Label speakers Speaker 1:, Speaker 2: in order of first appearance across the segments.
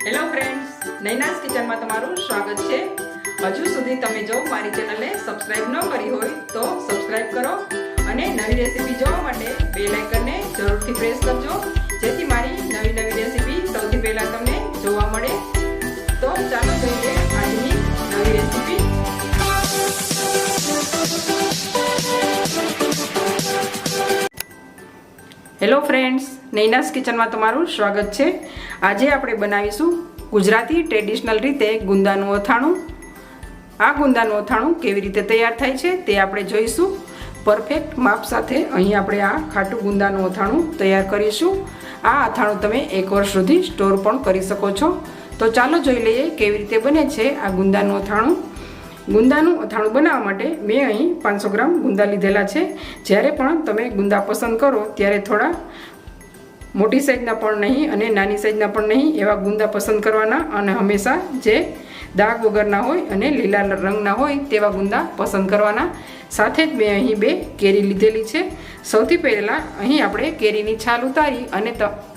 Speaker 1: Hello friends, નૈનાસ કિચનમાં તમારું સ્વાગત છે। હજુ સુધી તમે જો મારી ચેનલને સબસ્ક્રાઇબ ન કરી હોય તો સબસ્ક્રાઇબ કરો અને નવી રેસીપી જોવા માટે બેલ આઇકનને જરૂરથી પ્રેસ કરજો, જેથી મારી નવી રેસીપી સૌથી પહેલા તમને જોવા મળે। તો ચાલો જોઈએ આજની નવી રેસીપી। હેલો ફ્રેન્ડ્સ, નૈનાસ કિચનમાં તમારું સ્વાગત છે। આજે આપણે બનાવીશું ગુજરાતી ટ્રેડિશનલ રીતે ગુંદાનું અથાણું। આ ગુંદાનું અથાણું કેવી રીતે તૈયાર થાય છે તે આપણે જોઈશું। પરફેક્ટ માપ સાથે અહીં આપણે આ ખાટું ગુંદાનું અથાણું તૈયાર કરીશું। આ અથાણું તમે 1 વર્ષ સુધી સ્ટોર પણ કરી શકો છો। તો ચાલો જોઈ લઈએ કેવી રીતે બને છે આ ગુંદાનું અથાણું। ગુંદાનું અથાણું બનાવવા માટે મેં અહીં 500 ગ્રામ ગુંદા લીધેલા છે। જ્યારે પણ તમે ગુંદા પસંદ કરો ત્યારે થોડા મોટી સાઈઝના પણ નહીં અને નાની સાઈઝના પણ નહીં એવા ગુંદા પસંદ કરવાના, અને હંમેશા જે દાગ વગરના હોય અને લીલા રંગના હોય તેવા ગુંદા પસંદ કરવાના। સાથે જ મેં અહીં 2 કેરી લીધેલી છે। સૌથી પહેલાં અહીં આપણે કેરીની છાલ ઉતારી અને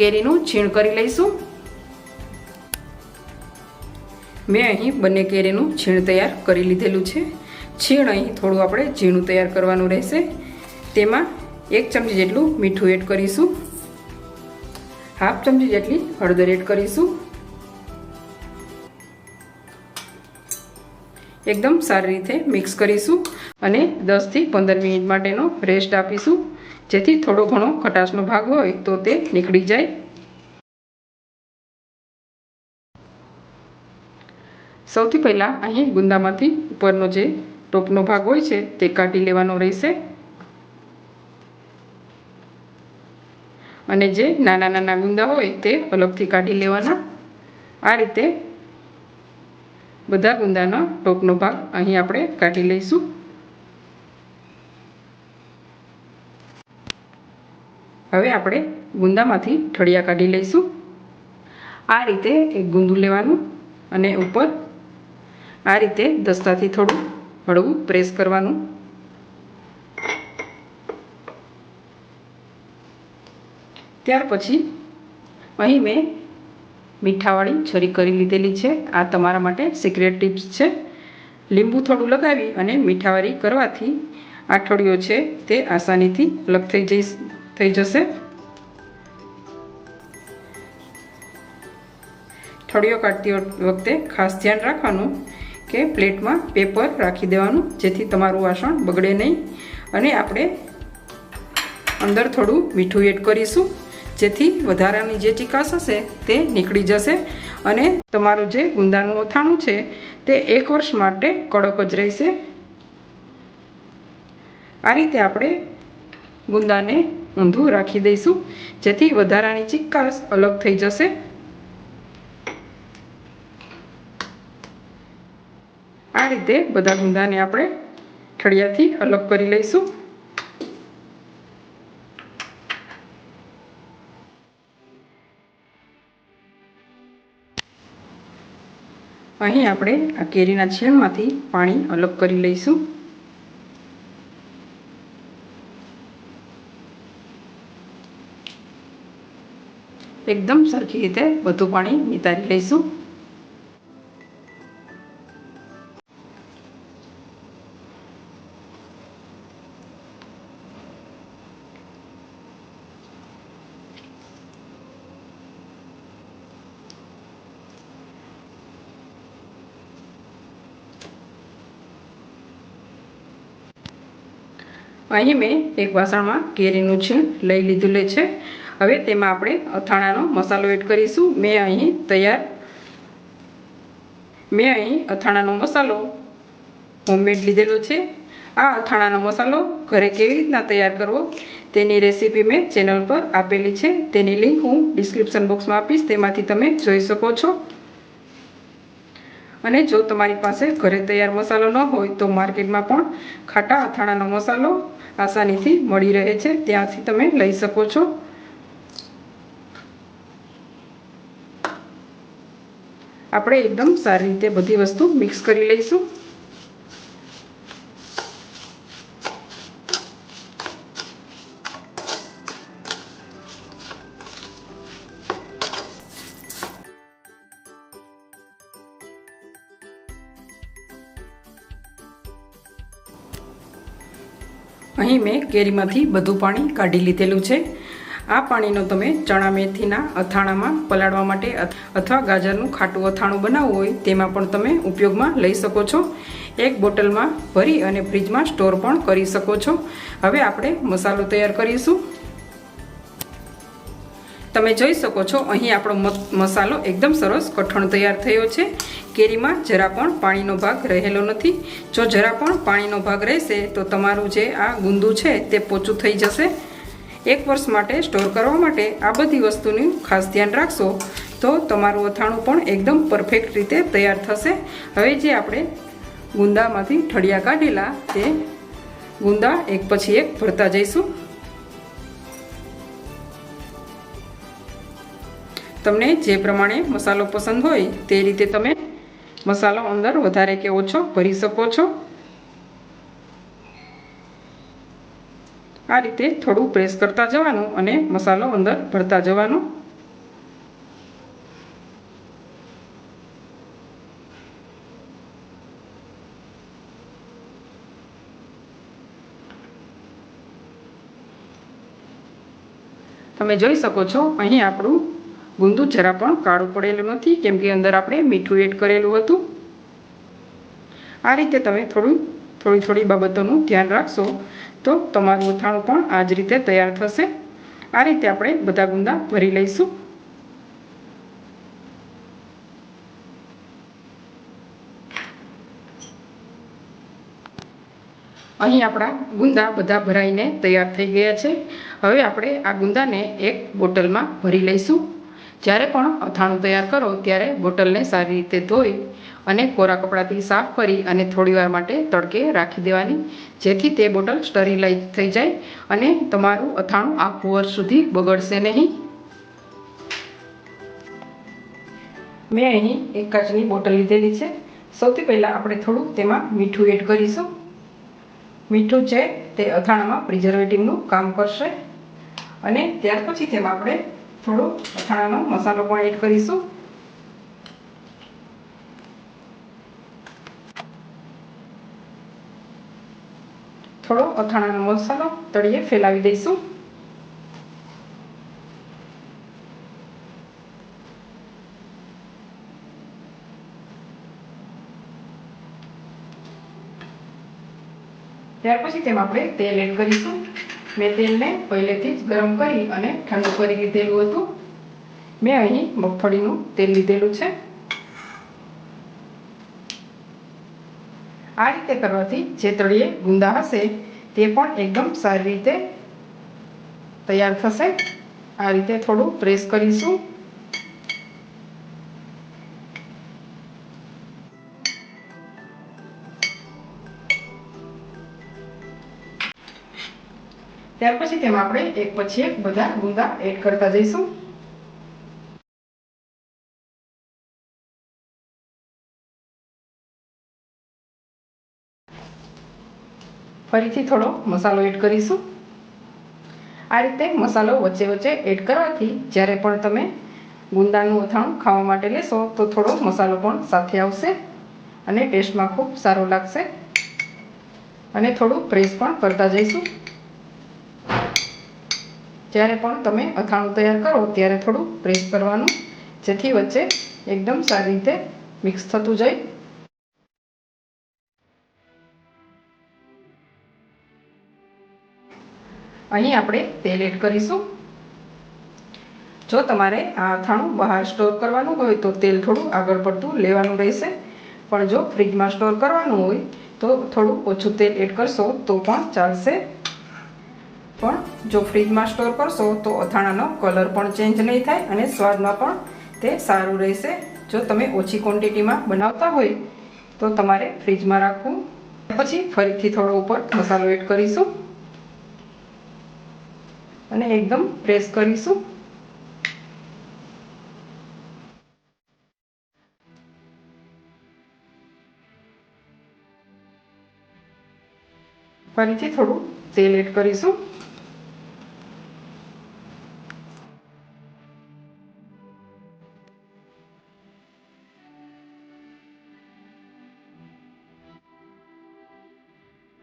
Speaker 1: કેરીનું છીણ કરી લઈશું। મેં અહીં બંને કેરીનું છીણ તૈયાર કરી લીધેલું છે। છીણ અહીં થોડું આપણે ઝીણું તૈયાર કરવાનું રહેશે। તેમાં 1 ચમચી જેટલું મીઠું એડ કરીશું, 1/2 ચમચી જેટલી હળદર એડ કરીશું। એકદમ સારી રીતે મિક્સ કરીશું અને 10 થી 15 મિનિટ માટેનો રેસ્ટ આપીશું, જેથી થોડો ઘણો ખટાશનો ભાગ હોય તો તે નીકળી જાય। સૌથી પહેલાં અહીં ગુંદામાંથી ઉપરનો જે ટોપનો ભાગ હોય છે તે કાઢી લેવાનો રહેશે, અને જે નાના નાના ગુંદા હોય તે અલગથી કાઢી લેવાના। આ રીતે બધા ગુંદાનો ટોપનો ભાગ અહીં આપણે કાઢી લઈશું। હવે આપણે ગુંદામાંથી ઠળિયા કાઢી લઈશું। આ રીતે એક ગુંદું લેવાનું અને ઉપર આ રીતે દસ્તાથી થોડું હળવું પ્રેસ કરવાનું। ત્યાર પછી અહીં મેં મીઠાવાળી છરી કરી લીધેલી છે। આ તમારા માટે સિક્રેટ ટિપ્સ છે। લીંબુ થોડું લગાવી અને મીઠાવાળી કરવાથી આ ઠળિયો છે તે આસાનીથી અલગ થઈ જશે। ઠળિયો કાઢતી વખતે ખાસ ધ્યાન રાખવાનું કે પ્લેટમાં પેપર રાખી દેવાનું, જેથી તમારું વાસણ બગડે નહીં। અને આપણે અંદર થોડું મીઠું એડ કરીશું, જેથી વધારાની જે ચીકાશ હશે તે નીકળી જશે અને તમારું જે ગુંદાનું અથાણું છે તે 1 વર્ષ માટે કડક જ રહેશે। આ રીતે આપણે ગુંદાને ઊંધું રાખી દઈશું, જેથી વધારાની ચીકાશ અલગ થઈ જશે। આ રીતે બધા ગુંદાને આપણે ઠળિયાથી અલગ કરી લઈશું। અહીં આપણે આ કેરીના છીણમાંથી પાણી અલગ કરી લઈશું। એકદમ સરખી રીતે બધું પાણી નિતારી લઈશું। અહીં મેં એક વાસણમાં કેરીનું છીણ લઈ લીધેલું છે। હવે તેમાં આપણે અથાણાનો મસાલો એડ કરીશું। મેં અહીં અથાણાનો મસાલો હોમમેડ લીધેલો છે। આ અથાણાનો મસાલો ઘરે કેવી રીતના તૈયાર કરવો તેની રેસીપી મેં ચેનલ પર આપેલી છે, તેની લિંક હું ડિસ્ક્રિપ્શન બોક્સમાં આપીશ, તેમાંથી તમે જોઈ શકો છો। અને જો તમારી પાસે ઘરે તૈયાર મસાલો ન હોય તો માર્કેટમાં પણ ખાટા અથાણાનો મસાલો આસાનીથી મળી રહે છે, ત્યાંથી તમે લઈ શકો છો। આપણે એકદમ સારી રીતે બધી વસ્તુ મિક્સ કરી લઈશું। અહીં મેં કેરીમાંથી બધું પાણી કાઢી લીધેલું છે. આ પાણીનો તમે ચણા મેથીના અથાણામાં પલાળવા માટે અથવા ગાજરનું ખાટું અથાણું બનાવવું હોય તેમાં પણ તમે ઉપયોગમાં લઈ શકો છો. એક બોટલમાં ભરી અને ફ્રીજમાં સ્ટોર પણ કરી શકો છો. હવે આપણે મસાલો તૈયાર કરીશું. તમે જોઈ શકો છો અહીં આપણો મસાલો એકદમ સરસ કઠણ તૈયાર થયો છે. કેરીમાં જરા પણ પાણીનો ભાગ રહેલો નથી. જો જરા પણ પાણીનો ભાગ રહેશે તો તમારું જે આ ગુંદું છે તે પોચું થઈ જશે. 1 વર્ષ માટે સ્ટોર કરવા માટે આ બધી વસ્તુનું ખાસ ધ્યાન રાખશો તો તમારું અથાણું પણ એકદમ પરફેક્ટ રીતે તૈયાર થશે. હવે જે આપણે ગુંદામાંથી ઠળિયા કાઢેલા તે ગુંદા એક પછી એક ભરતા જઈશું. તમને જે પ્રમાણે મસાલો પસંદ હોય તે રીતે તમે મસાલો અંદર વધારે કે ઓછો ભરી શકો છો. આ રીતે થોડું પ્રેસ કરતા જવાનું અને મસાલો અંદર ભરતા જવાનું. તમે જોઈ શકો છો અહીં આપણું ગુંદું જરા પણ કાળું પડેલું નથી, કેમ કે અંદર આપણે મીઠું એડ કરેલું હતું. આ રીતે તમે થોડી બાબતોનું ધ્યાન રાખશો તો તમારું અથાણું પણ આ જ રીતે તૈયાર થશે. આ રીતે આપણે બધા ગુંદા ભરી લઈશું. અહીં આપણા ગુંદા બધા ભરાઈને તૈયાર થઈ ગયા છે. હવે આપણે આ ગુંદાને એક બોટલમાં ભરી લઈશું. જ્યારે પણ અથાણું તૈયાર કરો ત્યારે બોટલને સારી રીતે ધોઈ અને કોરા કપડાથી સાફ કરી અને થોડીવાર માટે તડકે રાખી દેવાની, જેથી તે બોટલ સ્ટરીલાઇઝ થઈ જાય અને તમારું અથાણું આખું વર્ષ સુધી બગડશે નહીં. મેં અહીં એક કાચની બોટલ લીધેલી છે. સૌથી પહેલાં આપણે થોડું તેમાં મીઠું એડ કરીશું. મીઠું છે તે અથાણામાં પ્રિઝર્વેટિવનું કામ કરશે. અને ત્યાર પછી તેમાં આપણે થોડો અથાણાનો મસાલો પણ એડ કરીશું. થોડો અથાણાનો મસાલો તળિયે ફેલાવી દઈશું. ત્યાર પછી તેમાં આપણે તેલ એડ કરીશું. મેં તેલને પહેલેથી જ ગરમ કરી અને ઠંડુ કરી લીધેલું હતું. મેં અહીં મગફળીનું તેલ લીધેલું છે. આ રીતે કરવાથી જે તળિયે ગુંદા હશે તે પણ એકદમ સારી રીતે તૈયાર થશે. આ રીતે થોડું પ્રેસ કરીશું. ત્યાર પછી તેમાં આપણે એક પછી એક બધા ગુંદા એડ કરતા જઈશું. ફરીથી થોડો મસાલો એડ કરીશું. આ રીતે મસાલો વચ્ચે વચ્ચે એડ કરવાથી જ્યારે પણ તમે ગુંદાનું અથાણું ખાવા માટે લેશો તો થોડો મસાલો પણ સાથે આવશે અને ટેસ્ટમાં ખૂબ સારો લાગશે. અને થોડું પ્રેસ પણ કરતા જઈશું. જ્યારે પણ તમે અથાણું તૈયાર કરો ત્યારે થોડું પ્રેસ કરવાનું, જેથી વચ્ચે એકદમ સારી રીતે મિક્સ થતું જાય. અહીં આપણે તેલ એડ કરીશું. જો તમારે આ અથાણું બહાર સ્ટોર કરવાનું હોય તો તેલ થોડું આગળ પડતું લેવાનું રહેશે, પણ જો ફ્રીજમાં સ્ટોર કરવાનું હોય તો થોડું ઓછું તેલ એડ કરશો તો પણ ચાલશે. પણ જો ફ્રીજમાં સ્ટોર કરશો તો અથાણાનો કલર પણ ચેન્જ નહીં થાય અને સ્વાદમાં પણ તે સારું રહેશે. જો તમે ઓછી ક્વોન્ટિટીમાં બનાવતા હોય તો તમારે ફ્રીજમાં રાખવું. પછી ફરીથી થોડો ઉપર મસાલો એડ કરીશું અને એકદમ પ્રેસ કરીશું. ફરીથી થોડું તેલ એડ કરીશું.